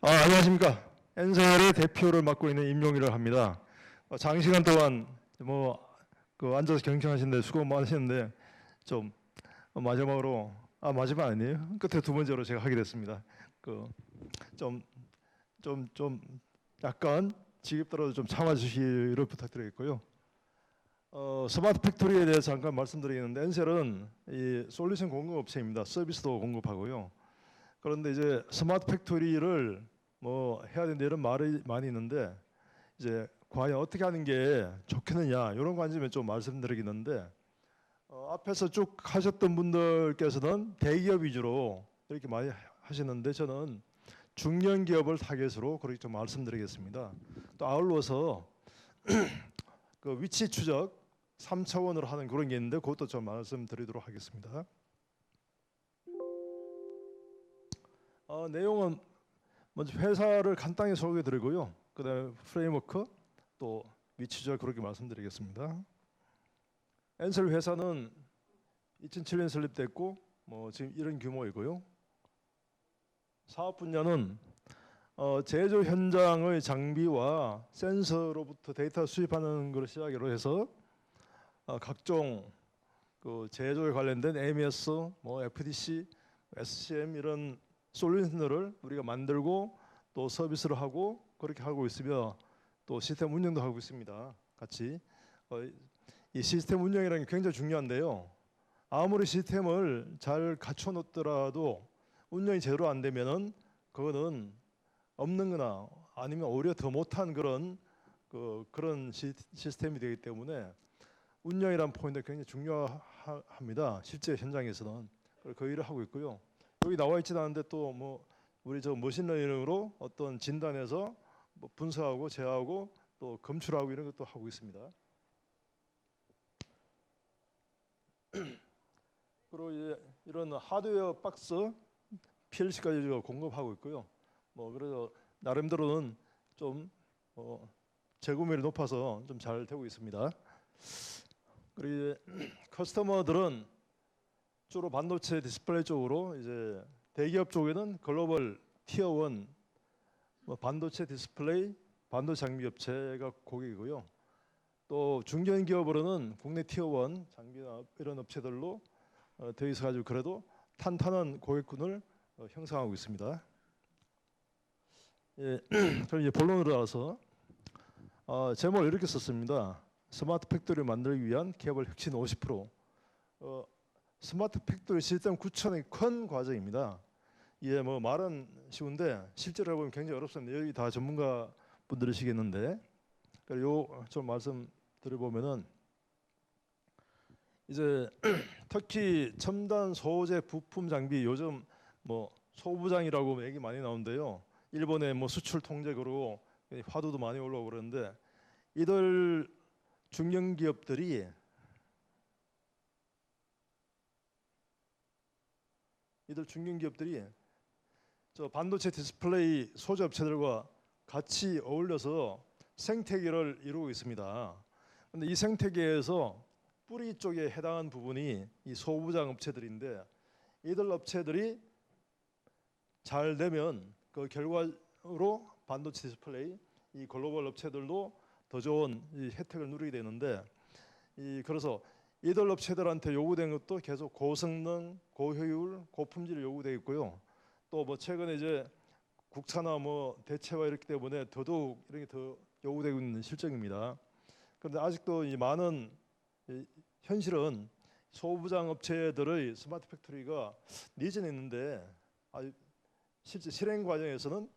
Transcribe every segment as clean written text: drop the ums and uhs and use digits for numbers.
안녕하십니까. 엔셀의 대표를 맡고 있는 임용희를 합니다. 장시간 동안 앉아서 경청하시는데 수고 많으셨는데 좀 마지막으로 마지막 아니에요? 끝에 두 번째로 제가 하게 됐습니다. 좀 약간 지겹더라도 좀 참아주시기를 부탁드리겠고요. 스마트 팩토리에 대해서 잠깐 말씀드리겠는데 엔셀은 이 솔루션 공급업체입니다. 서비스도 공급하고요. 그런데 이제 스마트 팩토리를 해야 된다 이런 말이 많이 있는데 이제 과연 어떻게 하는 게 좋겠느냐 이런 관점에 좀 말씀드리겠는데 앞에서 쭉 하셨던 분들께서는 대기업 위주로 이렇게 많이 하시는데 저는 중견기업을 타겟으로 그렇게 좀 말씀드리겠습니다. 또 아울러서 그 위치 추적 3차원으로 하는 그런 게 있는데 그것도 좀 말씀드리도록 하겠습니다. 내용은 먼저 회사를 간단히 소개해드리고요. 그다음에 프레임워크 또 위치적 그렇게 말씀드리겠습니다. 엔셀 회사는 2007년 설립됐고 지금 이런 규모이고요. 사업 분야는 제조 현장의 장비와 센서로부터 데이터 수집하는 것을 시작으로 해서 각종 그 제조에 관련된 MES, FDC, SCM 이런 솔루션들을 우리가 만들고 또 서비스를 하고 그렇게 하고 있으며 또 시스템 운영도 하고 있습니다. 같이 이 시스템 운영이라는 게 굉장히 중요한데요. 아무리 시스템을 잘 갖춰 놓더라도 운영이 제대로 안 되면은 그거는 없는거나 아니면 오히려 더 못한 그런 시스템이 되기 때문에 운영이란 포인트가 굉장히 중요합니다. 실제 현장에서는 그 일을 하고 있고요. 여기 나와 있지도 않은데 또 우리 저 머신러닝으로 어떤 진단해서 분석하고 제어하고 또 검출하고 이런 것도 하고 있습니다. 그리고 이제 이런 하드웨어 박스 PLC까지 공급하고 있고요. 그래서 나름대로는 좀 재구매율이 높아서 좀 잘 되고 있습니다. 그리고 이제 커스터머들은 주로 반도체 디스플레이 쪽으로 이제 대기업 쪽에는 글로벌 티어 1 반도체 디스플레이, 반도체 장비 업체가 고객이고요. 또 중견 기업으로는 국내 티어 1 장비나 이런 업체들로 되어 있어 가지고 그래도 탄탄한 고객군을 형성하고 있습니다. 예, 그럼 이제 본론으로 나와서 제목을 이렇게 썼습니다. 스마트 팩토리를 만들기 위한 개발 혁신 50%. 스마트 팩토리 시스템 구축의 큰 과정입니다. 이게 말은 쉬운데 실제로 해보면 굉장히 어렵습니다. 여기 다 전문가 분들이시겠는데 좀 말씀 드려보면은 이제 특히 첨단 소재 부품 장비 요즘 소부장이라고 얘기 많이 나오는데요. 일본에 수출 통제 그러고 화두도 많이 올라오고 그러는데 이들 중견 기업들이 저 반도체 디스플레이 소재 업체들과 같이 어울려서 생태계를 이루고 있습니다. 근데 이 생태계에서 뿌리 쪽에 해당한 부분이 이 소부장 업체들인데 이들 업체들이 잘 되면 그 결과로 반도체 디스플레이 이 글로벌 업체들도 더 좋은 이 혜택을 누리게 되는데 그래서 이들 업체들한테 요구된 것도 계속 고성능, 고효율, 고품질 요구되어 있고요. 또 최근에 이제 국산화 대체화 이렇기 때문에 더더욱 이렇게 더 요구되고 있는 실정입니다. 그런데 아직도 이 많은 현실은 소부장 업체들의 스마트 팩토리가 니즈는 있는데 실제 실행 과정에서는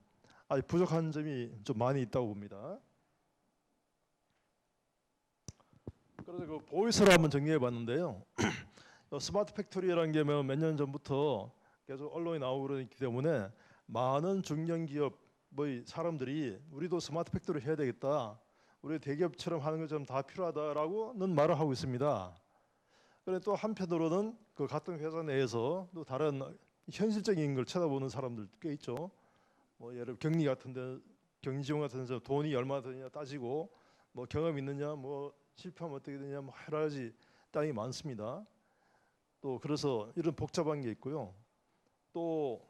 아직 부족한 점이 좀 많이 있다고 봅니다. 그래서 그 보이스로 한번 정리해 봤는데요. 스마트 팩토리라는 게 몇 년 전부터 계속 언론에 나오고 그러기 때문에 많은 중견 기업의 사람들이 우리도 스마트 팩토리 해야 되겠다. 우리 대기업처럼 하는 것처럼 다 필요하다라고는 말을 하고 있습니다. 그런데 또 한편으로는 그 같은 회사 내에서 또 다른 현실적인 걸 쳐다보는 사람들 꽤 있죠. 예를 격리 같은데 격리 지원 같은 데서 돈이 얼마 드느냐 따지고 경험 있느냐 실패하면 어떻게 되냐 여러 가지 땅이 많습니다. 또 그래서 이런 복잡한 게 있고요. 또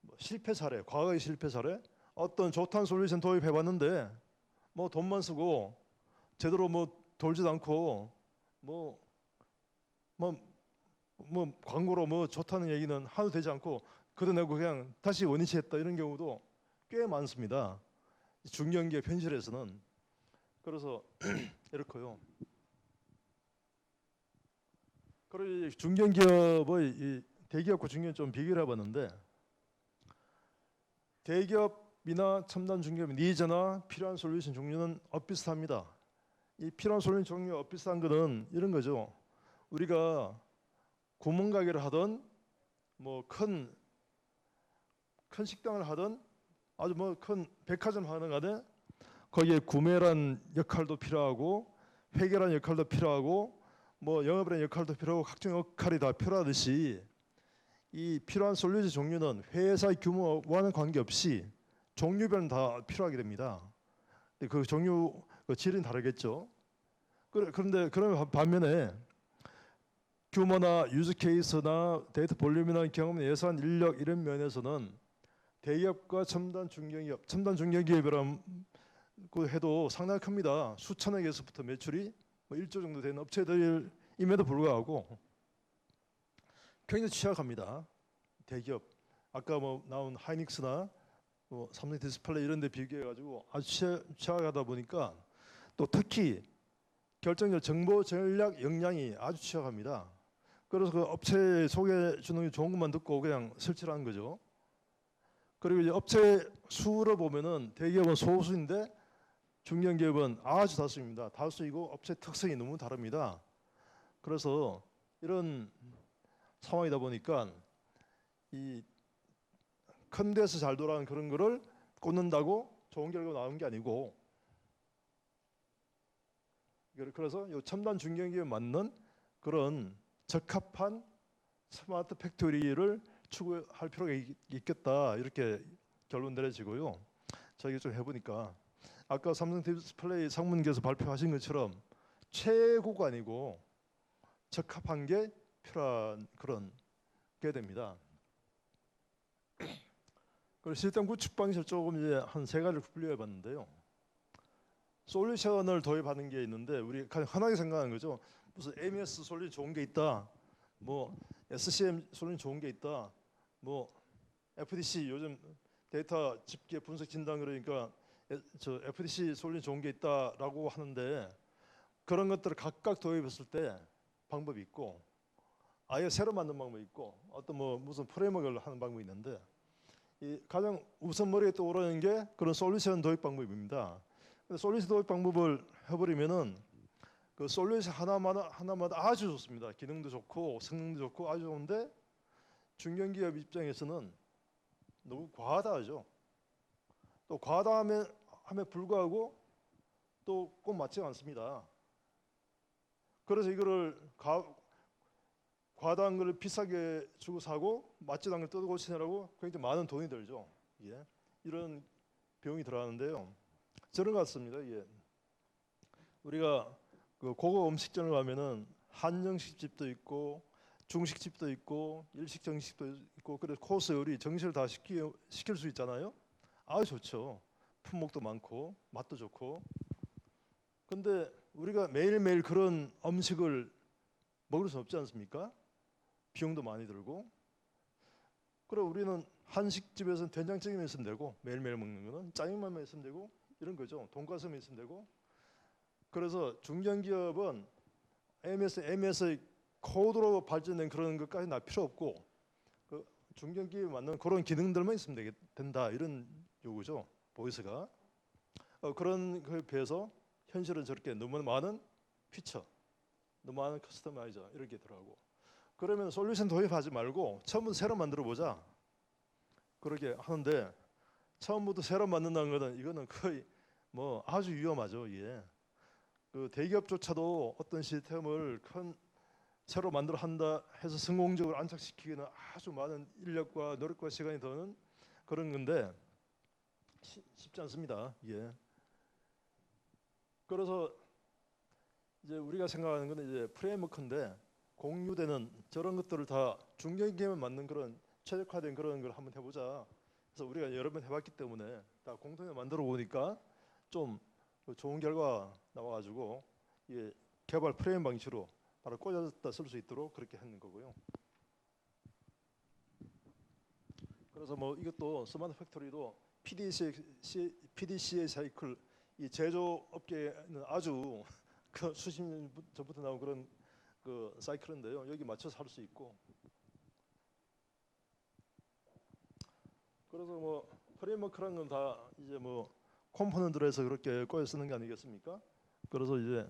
뭐 실패 사례, 과거의 실패 사례, 어떤 좋다는 솔루션 도입해봤는데 뭐 돈만 쓰고 제대로 뭐 돌지도 않고 뭐 뭐 광고로 뭐 좋다는 얘기는 하도 되지 않고 걷어내고 그냥 다시 원위치했다 이런 경우도 꽤 많습니다. 중견기업 현실에서는. 그래서 이렇고요. 그리고 중견기업의 이 대기업과 중견 좀 비교를 해봤는데 대기업이나 첨단 중기업 니즈나 필요한 솔루션 종류는 엇비슷합니다. 이 필요한 솔루션 종류 엇비슷한 거는 이런 거죠. 우리가 구멍가게를 하든 뭐 큰 식당을 하든 아주 뭐 큰 백화점 하는 간에 거기에 구매란 역할도 필요하고 회계란 역할도 필요하고 뭐 영업이라는 역할도 필요하고 각종 역할이 다 필요하듯이 이 필요한 솔루션 종류는 회사의 규모와는 관계없이 종류별은 다 필요하게 됩니다. 그 종류 그 질은 다르겠죠. 그런데 그런 반면에 규모나 유즈 케이스나 데이터 볼륨이나 경험, 예산, 인력 이런 면에서는 대기업과 첨단 중견기업이라고 해도 상당히 큽니다. 수천억에서부터 매출이 뭐 1조 정도 되는 업체들임에도 불구하고 굉장히 취약합니다. 대기업 아까 뭐 나온 하이닉스나 뭐 삼성 디스플레이 이런 데 비교해 가지고 아주 취약하다 보니까 또 특히 결정적 정보 전략 역량이 아주 취약합니다. 그래서 그 업체 소개 주는 게 좋은 것만 듣고 그냥 설치를 하는 거죠. 그리고 이제 업체 수로 보면은 대기업은 소수인데 중견기업은 아주 다수입니다. 다수이고 업체 특성이 너무 다릅니다. 그래서 이런 상황이다 보니까 이 큰 데서 잘 돌아가는 그런 거를 꽂는다고 좋은 결과가 나오는 게 아니고 그래서 이 첨단 중견기업에 맞는 그런 적합한 스마트 팩토리를 추구할 필요가 있겠다 이렇게 결론 내려지고요. 저희가 좀 해보니까 아까 삼성 디스플레이 상무님께서 발표하신 것처럼 최고가 아니고 적합한 게 필요한 그런 게 됩니다. 그리고 시스템 구축 방식을 조금 이제 한 세 가지를 분류해봤는데요. 솔루션을 도입하는 게 있는데 우리 가장 흔하게 생각하는 거죠. 무슨 MES 솔루션 좋은 게 있다. 뭐 SCM 솔루션 좋은 게 있다. 뭐 FDC 요즘 데이터 집계 분석 진단 그러니까 저 FDC 솔루션 좋은 게 있다라고 하는데 그런 것들을 각각 도입했을 때 방법이 있고 아예 새로 만든 방법이 있고 어떤 뭐 무슨 프레임워크를 하는 방법이 있는데 이 가장 우선 머리에 떠오르는 게 그런 솔루션 도입 방법입니다. 솔루션 도입 방법을 해버리면은 그 솔루션 하나마다 아주 좋습니다. 기능도 좋고 성능도 좋고 아주 좋은데 중견기업 입장에서는 너무 과하다죠. 또 과다함에 불구하고 또 꼭 맞지가 않습니다. 그래서 이거를 과다한 걸 비싸게 주고 사고 맞지도 않은 걸 뜯어 고치느라고 굉장히 많은 돈이 들죠. 예. 이런 비용이 들어가는데요. 저런 것 같습니다. 예. 우리가 그 고급 음식점을 가면은 한정식집도 있고 중식집도 있고 일식 정식도 있고 그래서 코스 요리 정식을 다 시킬 수 있잖아요. 아주 좋죠. 품목도 많고 맛도 좋고. 근데 우리가 매일매일 그런 음식을 먹을 수 없지 않습니까? 비용도 많이 들고. 그럼 우리는 한식집에서는 된장찌개만 있으면 되고 매일매일 먹는 거는 짜장면만 있으면 되고 이런 거죠. 돈가스만 있으면 되고. 그래서 중견기업은 MS의 코드로 발전된 그런 것까지 나 필요 없고 그 중견기업에 맞는 그런 기능들만 있으면 된다 이런 요구죠. 보이스가. 그런 거에 비해서 현실은 저렇게 너무 많은 피처, 너무 많은 커스터마이저 이렇게 들어가고 그러면 솔루션 도입하지 말고 처음부터 새로 만들어 보자 그렇게 하는데 처음부터 새로 만든다는 거는 이거는 거의 뭐 아주 위험하죠. 예. 그 대기업조차도 어떤 시스템을 새로 만들어 한다 해서 성공적으로 안착시키기는 아주 많은 인력과 노력과 시간이 드는 그런 건데 쉽지 않습니다. 예. 그래서 이제 우리가 생각하는 것은 이제 프레임워크인데 공유되는 저런 것들을 다 중견기업에 맞는 그런 최적화된 그런 걸 한번 해보자. 그래서 우리가 여러 번 해봤기 때문에 다 공통에 만들어 보니까 좀 좋은 결과 나와가지고 이게 개발 프레임 방식으로 바로 꽂아다 쓸 수 있도록 그렇게 하는 거고요. 그래서 뭐 이것도 스마트 팩토리도 PDCA 사이클, 이 제조업계는 아주 그 수십 년 전부터 나온 그런 그 사이클인데요. 여기 맞춰서 할 수 있고. 그래서 뭐 프레임워크라는 건 다 이제 뭐 컴포넌트에서 그렇게 꽂아 쓰는 게 아니겠습니까? 그래서 이제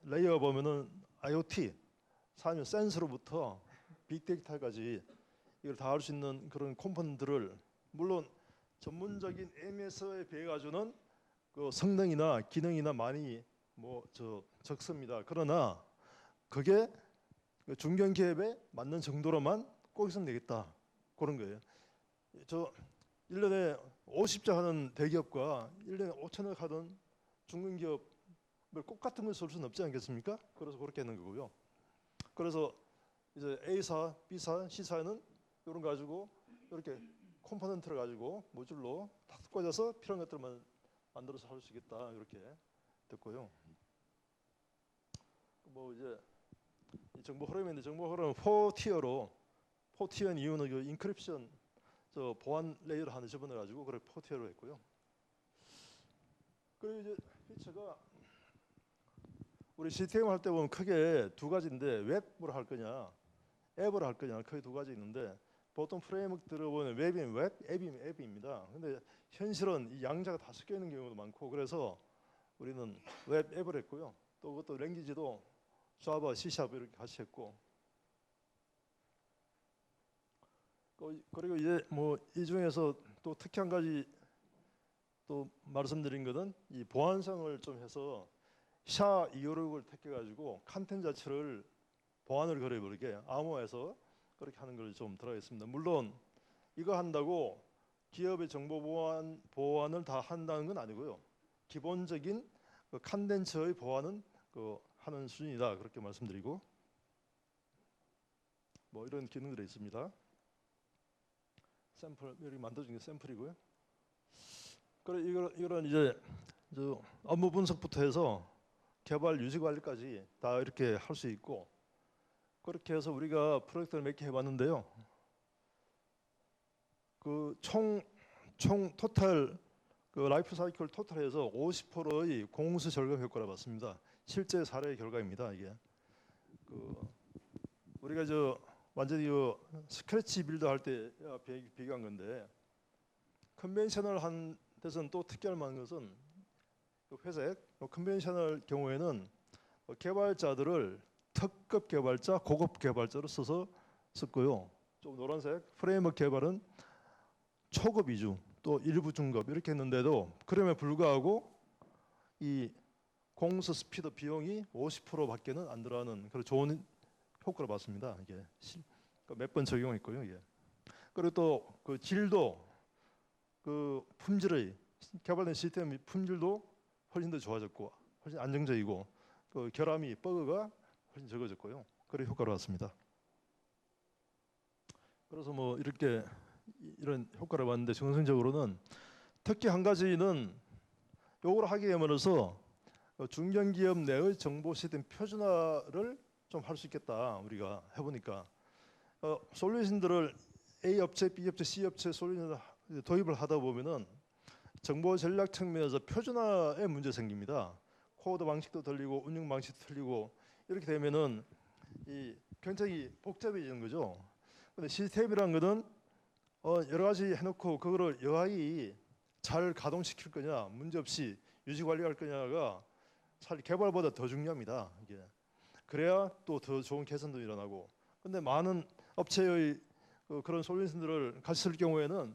레이어 보면은 IoT, 사면 센서로부터 빅데이터까지 이걸 다 할 수 있는 그런 컴포넌트를, 물론 전문적인 MES에 비해 가지고는 그 성능이나 기능이나 많이 뭐 적습니다. 그러나 그게 중견기업에 맞는 정도로만 꼭 있으면 되겠다, 그런 거예요. 저 1년에 50자 하는 대기업과 1년에 5천억 하던 중견기업을 똑같은 걸 쓸 수는 없지 않겠습니까? 그래서 그렇게 하는 거고요. 그래서 이제 A사, B사, C사는 이런 거 가지고 이렇게 컴포넌트를 가지고 모듈로 탁 꽂아서 필요한 것들만 만들어서 할 수 있겠다, 이렇게 됐고요. 뭐 이제 정보 흐름인데, 정보 흐름은 4티어로, 4티어는 이유는 그 인크립션 보안 레이어를 하나 집어넣어 가지고 그걸 4티어로 했고요. 그리고 이제 피처가 우리 시스템 할 때 보면 크게 두 가지인데, 웹으로 할 거냐 앱으로 할 거냐, 크게 두 가지 있는데, 보통 프레임워크 들어보면 웹이면 웹, 앱이면 앱입니다. 근데 현실은 이 양자가 다 섞여 있는 경우도 많고, 그래서 우리는 웹 앱을 했고요. 또 그것도 랭귀지도 자바, C# 이렇게 같이 했고, 그리고 이제 뭐 이 중에서 또 특히 한 가지 또 말씀드린 것은 이 보안성을 좀 해서 SHA-256을 택해가지고 컨텐츠 자체를 보안을 걸어버리게 암호화해서 그렇게 하는 걸 좀 들어가 있습니다. 물론 이거 한다고 기업의 정보 보안을 다 한다는 건 아니고요. 기본적인 그 컨텐츠의 보안은 하는 수준이다, 그렇게 말씀드리고, 뭐 이런 기능들이 있습니다. 샘플 여기 만들어준 게 샘플이고요. 그래 이런 이제 업무 분석부터 해서 개발 유지 관리까지 다 이렇게 할 수 있고, 그렇게 해서 우리가 프로젝트를 몇 개 해봤는데요. 그 총 토탈 그 라이프 사이클 토탈해서 50%의 공수 절감 효과를 봤습니다. 실제 사례 결과입니다. 이게 우리가 완전히 스크래치 빌드 할 때 비교한 건데, 컨벤셔널한 데서는 또 특이할 만한 것은 회색, 컨벤셔널 경우에는 개발자들을 특급 개발자, 고급 개발자로 썼고요. 좀 노란색 프레임워크 개발은 초급 위주, 또 일부 중급 이렇게 했는데도 그럼에 불구하고 이 공수 스피드 비용이 50%밖에는 안 들어가는 그런 좋은 효과를 봤습니다. 이게 몇 번 적용했고요. 이게. 그리고 또 그 질도, 그 품질의 개발된 시스템 품질도 훨씬 더 좋아졌고, 훨씬 안정적이고, 그 결함이 버그가 훨씬 적어졌고요. 그런 효과를 봤습니다. 그래서 뭐 이렇게 이런 효과를 봤는데, 정성적으로는 특히 한 가지는 요걸 하기 위해서 중견기업 내의 정보 시스템 표준화를 좀 할 수 있겠다. 우리가 해보니까 솔루션들을 A 업체, B 업체, C 업체 솔루션을 도입을 하다 보면은 정보 전략 측면에서 표준화에 문제 생깁니다. 코드 방식도 틀리고 운영 방식도 틀리고 이렇게 되면은 이 굉장히 복잡해지는 거죠. 근데 시스템이란 거는 여러 가지 해놓고 그거를 여하이 잘 가동시킬 거냐, 문제 없이 유지 관리할 거냐가 사실 개발보다 더 중요합니다. 이게 그래야 또 더 좋은 개선도 일어나고. 근데 많은 업체의 그런 솔루션들을 같이 쓸 경우에는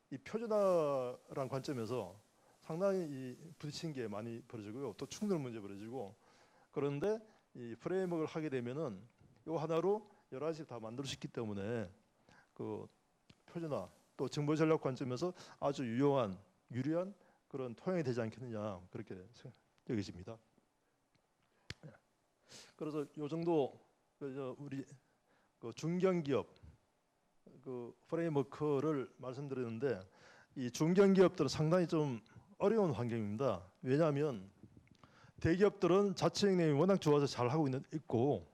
이 표준화라는 관점에서 상당히 이 부딪히는 게 많이 벌어지고요. 또 충돌 문제 벌어지고. 그런데 이 프레임워크를 하게 되면은 이 하나로 여러 가지 다 만들 수 있기 때문에 그 표준화 또 정보 전략 관점에서 아주 유리한 그런 토양이 되지 않겠느냐, 그렇게 여겨집니다. 그래서 요 정도 우리 중견기업 그 프레임워크를 말씀드렸는데 이 중견기업들은 상당히 좀 어려운 환경입니다. 왜냐하면 대기업들은 자체 영향이 워낙 좋아서 잘 하고 있고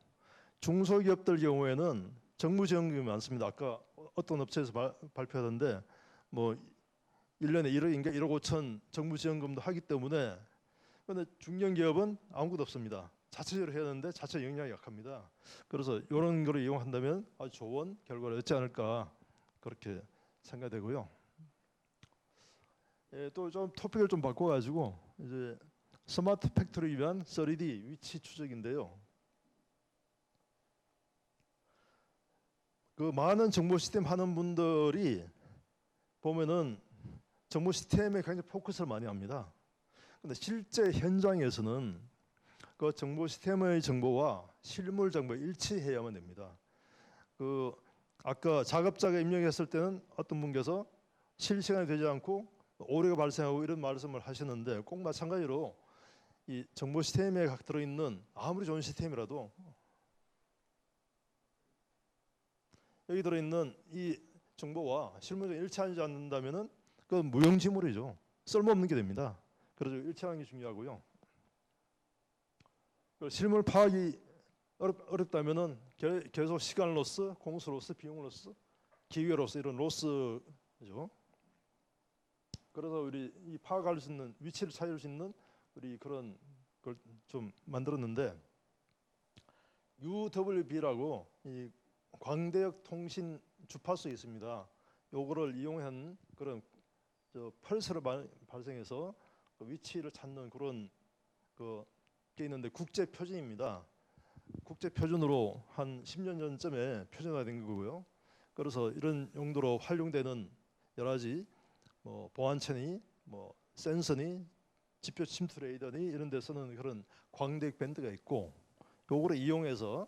중소기업들 경우에는 정부 지원금이 많습니다. 아까 어떤 업체에서 발표하던데 뭐 1년에 1억인가 1억 5천 정부 지원금도 하기 때문에 그런데 중견기업은 아무것도 없습니다. 자체적으로 해야 하는데 자체 역량이 약합니다. 그래서 이런 거를 이용한다면 아주 좋은 결과를 얻지 않을까 그렇게 생각되고요. 예, 또 좀 토픽을 좀 바꿔가지고 이제 스마트 팩토리 위한 3D 위치 추적인데요. 그 많은 정보 시스템 하는 분들이 보면은 정보 시스템에 굉장히 포커스를 많이 합니다. 근데 실제 현장에서는 그 정보 시스템의 정보와 실물 정보 일치해야만 됩니다. 그 아까 작업자가 입력했을 때는 어떤 분께서 실시간이 되지 않고 오류가 발생하고 이런 말씀을 하시는데 꼭 마찬가지로 이 정보 시스템에 들어있는 아무리 좋은 시스템이라도 여기 들어있는 이 정보와 실물이 일치하지 않는다면은 그건 무용지물이죠. 쓸모없는 게 됩니다. 그래서 일치하는 게 중요하고요. 실물 파악이 어렵다면은 계속 시간 로스, 공수 로스, 비용 로스, 기회 로스 이런 로스죠. 그래서 우리 이 파악할 수 있는 위치를 찾을 수 있는 우리 그런 걸 좀 만들었는데 UWB라고 이 광대역 통신 주파수 있습니다. 요거를 이용한 그런 펄스를 발생해서 그 위치를 찾는 그런 게 있는데 국제 표준입니다. 국제 표준으로 한 10년 전쯤에 표준화된 거고요. 그래서 이런 용도로 활용되는 여러 가지 뭐 보안체니, 뭐 센서니, 지표 침투 레이더니 이런 데 쓰는 그런 광대역 밴드가 있고 요거를 이용해서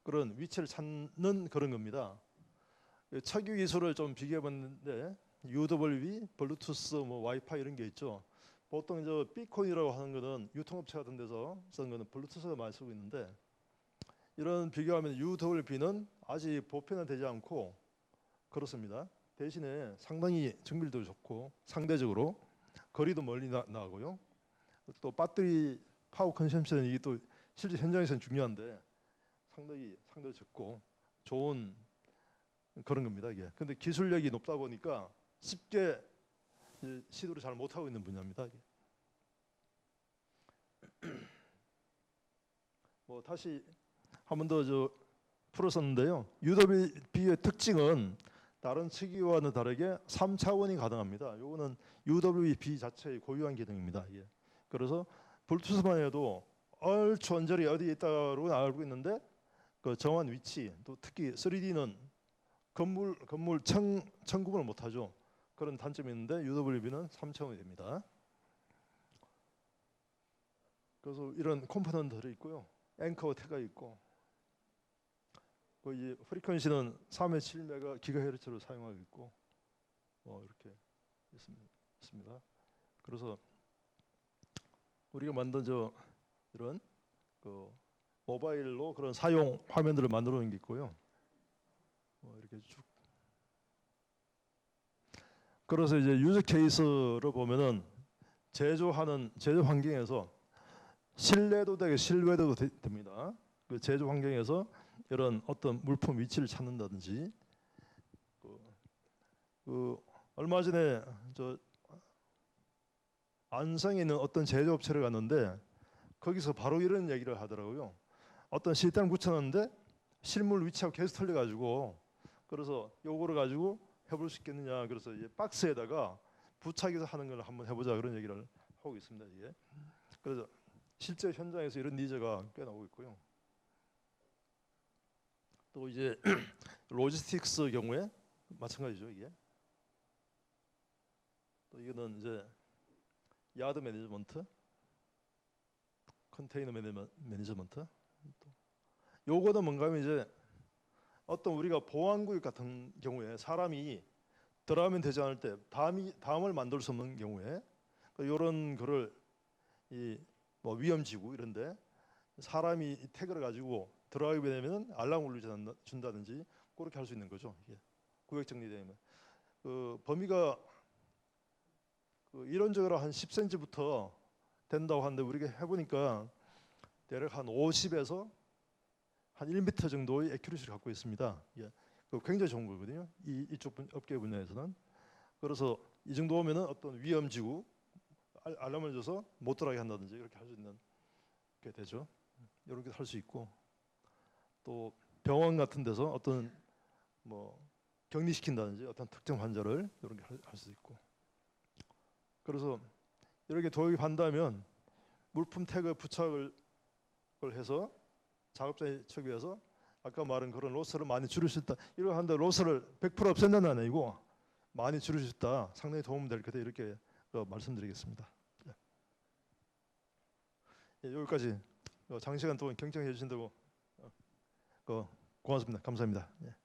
그런 위치를 찾는 그런 겁니다. 차기 기술을 좀 비교해 봤는데 UWB, 블루투스, 뭐 와이파이 이런 게 있죠. 보통 저 비콘이라고 하는 거는 유통업체 같은 데서 쓰는 거는 블루투스가 많이 쓰고 있는데 이런 비교하면 UWB는 아직 보편화되지 않고 그렇습니다. 대신에 상당히 정밀도 좋고 상대적으로 거리도 멀리 나가고요. 또 배터리 파워 컨섬션이 이게 또 실제 현장에서는 중요한데 상당히 적고 좋은 그런 겁니다. 이게. 근데 기술력이 높다 보니까 쉽게 시도를 잘 못하고 있는 분야입니다. 뭐 다시 한 번 더 풀었었는데요. UWB의 특징은 다른 측이와는 다르게 3차원이 가능합니다. 이거는 UWB 자체의 고유한 기능입니다. 예. 그래서 블루투스만 해도 얼추 언저리 어디에 있다고 알고 있는데 그 정확한 위치 또 특히 3D는 건물 청 구분을 못하죠. 그런 단점이 있는데 UWB는 3차원이 됩니다. 그래서 이런 컴포넌트들이 있고요. 앵커 태가 있고 이 프리퀀시는 3.7 기가헤르츠로 사용하고 있고 이렇게 있습니다. 그래서 우리가 만든 이런 모바일로 그런 사용 화면들을 만들어 놓은 게 있고요. 이렇게 쭉. 그래서 이제 유저 케이스로 보면은 제조 환경에서 신뢰도 되게 신뢰도 됩니다. 그 제조 환경에서 이런 어떤 물품 위치를 찾는다든지 얼마 전에 안성에 있는 어떤 제조업체를 갔는데 거기서 바로 이런 얘기를 하더라고요. 어떤 시스템을 붙여놨는데 실물 위치하고 계속 틀려가지고 그래서 요거를 가지고 해볼 수 있겠느냐. 그래서 이제 박스에다가 부착해서 하는 걸 한번 해보자 그런 얘기를 하고 있습니다. 이게. 그래서 실제 현장에서 이런 니즈가 꽤 나오고 있고요. 또 이제 로지스틱스 경우에 마찬가지죠. 이게. 또 이거는 이제 야드 매니지먼트, 컨테이너 매니지먼트. 요거는 뭔가 하면 이제 어떤 우리가 보안구역 같은 경우에 사람이 들어가면 되지 않을 때 다음을 만들 수 없는 경우에 이런 거를 뭐 위험지구 이런데 사람이 태그를 가지고 들어가게 되면 알람 울려 준다든지 그렇게 할 수 있는 거죠. 이게 구획 정리되면 그 범위가 그 이론적으로 한 10cm부터 된다고 하는데 우리가 해보니까 대략 한 50에서 한 1m 정도의 애큐리시를 갖고 있습니다. 예. 그 굉장히 좋은 거거든요. 이쪽 업계 분야에서는. 그래서 이 정도 오면은 어떤 위험지구 알람을 줘서 못 들어가게 한다든지 이렇게 할 수 있는 게 되죠. 이렇게 할 수 있고 또 병원 같은 데서 어떤 뭐 격리시킨다든지 어떤 특정 환자를 이렇게 할 수 있고 그래서 이렇게 도입한다면 물품 태그 부착을 해서 작업자의 측에서 아까 말한 그런 로스를 많이 줄일 수 있다. 이렇게 한다 로스를 100% 없앤다는 아니고 많이 줄일 수 있다. 상당히 도움될 거다 이렇게 말씀드리겠습니다. 예, 여기까지 장시간 동안 경청해 주신다고 고맙습니다. 감사합니다. 예.